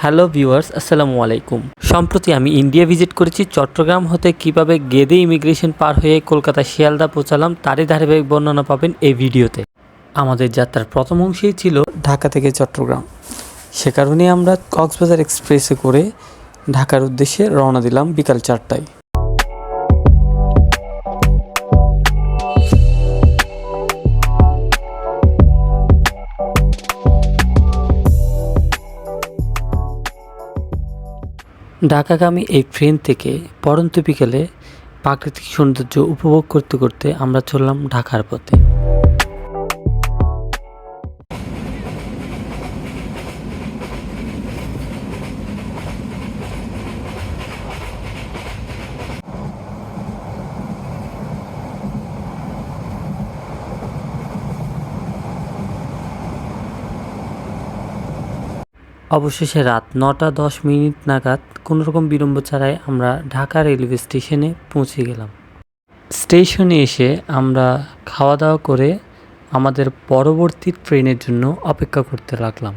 Hello viewers, আসসালামু আলাইকুম। সম্প্রতি আমি ইন্ডিয়া ভিজিট করেছি। চট্টগ্রাম হতে কিভাবে গেদে ইমিগ্রেশন পার হয়ে কলকাতা শিয়ালদা পৌঁছালাম তারই ধারাবাহিক বর্ণনা পাবেন এই ভিডিওতে। আমাদের যাত্রার প্রথম অংশেই ছিল ঢাকা থেকে চট্টগ্রাম। সে কারণে আমরা কক্সবাজার এক্সপ্রেসে করে ঢাকার উদ্দেশ্যে রওনা দিলাম বিকাল 4টায়। ঢাকাগামী এই ট্রেন থেকে পড়ন্ত বিকেলে প্রাকৃতিক সৌন্দর্য উপভোগ করতে করতে আমরা চললাম ঢাকার পথে। অবশেষে রাত 9:10 নাগাদ কোনোরকম বিলম্ব ছাড়াই আমরা ঢাকা রেলওয়ে স্টেশনে পৌঁছে গেলাম। স্টেশনে এসে আমরা খাওয়া দাওয়া করে আমাদের পরবর্তী ট্রেনের জন্য অপেক্ষা করতে লাগলাম।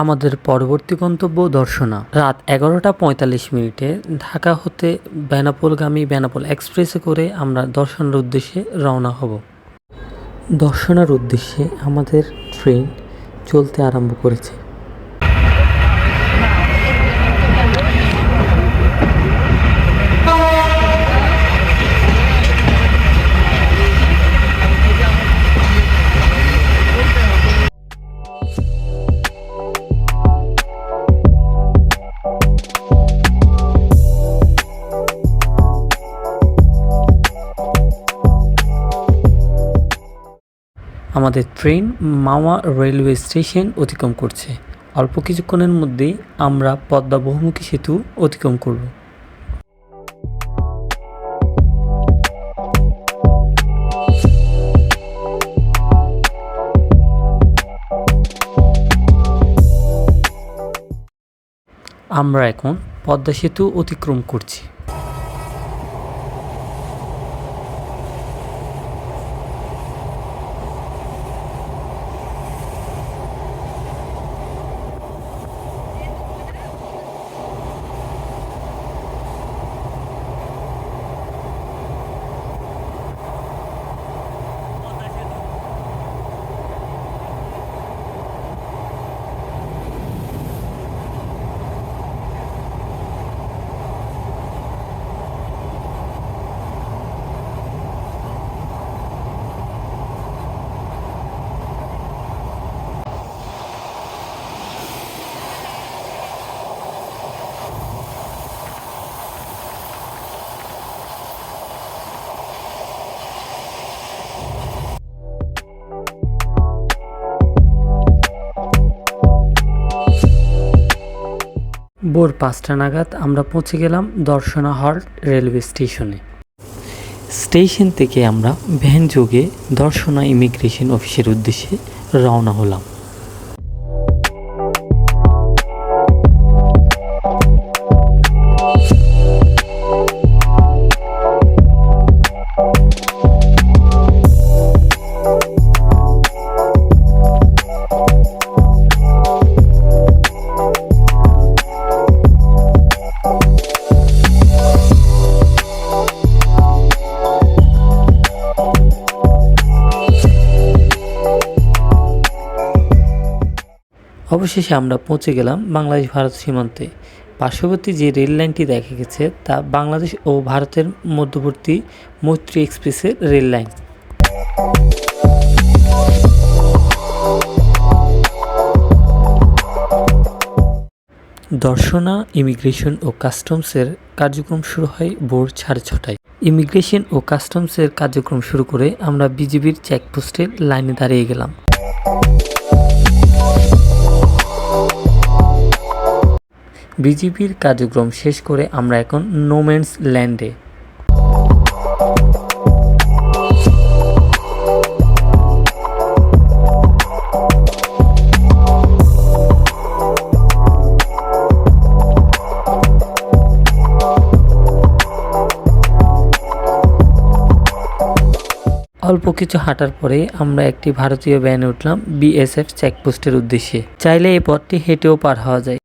আমাদের পরবর্তী গন্তব্য দর্শনা। রাত 11:45 ঢাকা হতে বেনাপোল এক্সপ্রেসে করে আমরা দর্শনার উদ্দেশ্যে রওনা হব। দর্শনার উদ্দেশ্যে আমাদের ট্রেন চলতে আরম্ভ করেছে। আমাদের ট্রেন মাওয়া রেলওয়ে স্টেশন অতিক্রম করছে। অল্প কিছুক্ষণের মধ্যেই আমরা পদ্মা বহুমুখী সেতু অতিক্রম করব। আমরা এখন পদ্মা সেতু অতিক্রম করছি। ভোর 5টা নাগাদ আমরা পৌঁছে গেলাম দর্শনা হল্ট রেলওয়ে স্টেশনে। স্টেশন থেকে আমরা ভ্যান যোগে দর্শনা ইমিগ্রেশন অফিসের উদ্দেশ্যে রওনা হলাম। অবশেষে আমরা পৌঁছে গেলাম বাংলাদেশ ভারত সীমান্তে। পার্শ্ববর্তী যে রেল লাইনটি দেখা গেছে তা বাংলাদেশ ও ভারতের মধ্যবর্তী মৈত্রী এক্সপ্রেসের রেল লাইন। দর্শনা ইমিগ্রেশন ও কাস্টমসের কার্যক্রম শুরু হয় ভোর 6:30টায়। ইমিগ্রেশন ও কাস্টমসের কার্যক্রম শুরু করে আমরা বিজিবির চেকপোস্টের লাইনে দাঁড়িয়ে গেলাম। বিজিবির কার্যক্রম শেষ করে আমরা এখন নোম্যান্স ল্যান্ডে। অল্প কিছু হাঁটার পরে আমরা একটি ভারতীয় ভ্যানে উঠলাম বিএসএফ চেকপোস্টের উদ্দেশ্যে। চাইলে এই পথটি হেঁটেও পার হওয়া যায়।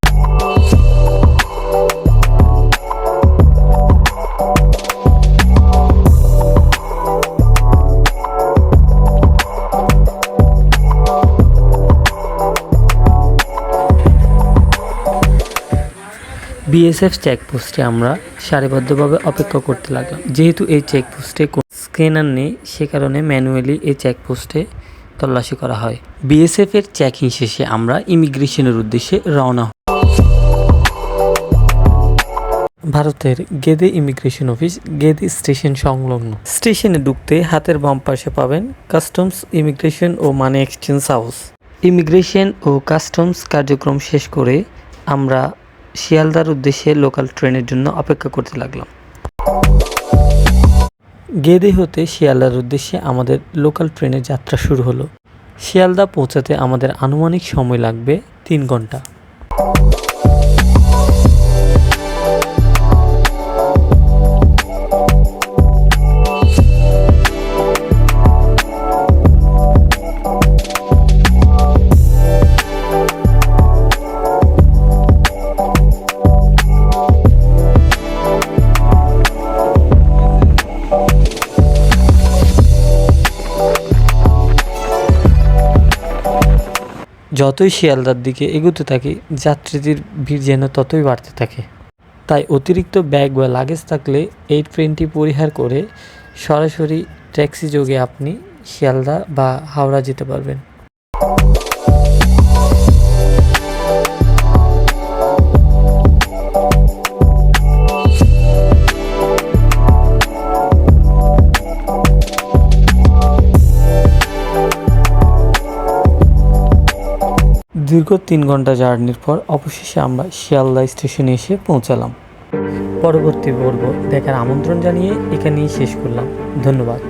বিএসএফ চেকপোস্টে আমরা সারিবদ্ধভাবে অপেক্ষা করতে লাগলাম। যেহেতু এই চেকপোস্টে স্ক্যানার নেই, সে কারণে ম্যানুয়ালি এই চেকপোস্টে তল্লাশি করা হয়। বিএসএফ এর চেকিং শেষে আমরা ইমিগ্রেশনের উদ্দেশ্যে রওনা হই। ভারতের Gede immigration office Gede station সংলগ্ন। স্টেশনে ঢুকতে হাতের বাম পাশে পাবেন কাস্টমস, ইমিগ্রেশন ও মানি এক্সচেঞ্জ হাউস। ইমিগ্রেশন ও কাস্টমস কার্যক্রম শেষ করে আমরা শিয়ালদার উদ্দেশ্যে লোকাল ট্রেনের জন্য অপেক্ষা করতে লাগলাম। গেদে হতে শিয়ালদার উদ্দেশ্যে আমাদের লোকাল ট্রেনের যাত্রা শুরু হলো। শিয়ালদা পৌঁছাতে আমাদের আনুমানিক সময় লাগবে 3 ঘন্টা। যতই শিয়ালদার দিকে এগোতে থাকি, যাত্রীদের ভিড় যেন ততই বাড়তে থাকে। তাই অতিরিক্ত ব্যাগ বা লাগেজ থাকলে এই ট্রেনটি পরিহার করে সরাসরি ট্যাক্সি যোগে আপনি শিয়ালদা বা হাওড়া যেতে পারবেন। দীর্ঘ 3 ঘন্টা জার্নির পর অবশেষে আমরা শিয়ালদা স্টেশনে এসে পৌঁছালাম। পরবর্তী পর্ব দেখার আমন্ত্রণ জানিয়ে এখানেই শেষ করলাম। ধন্যবাদ।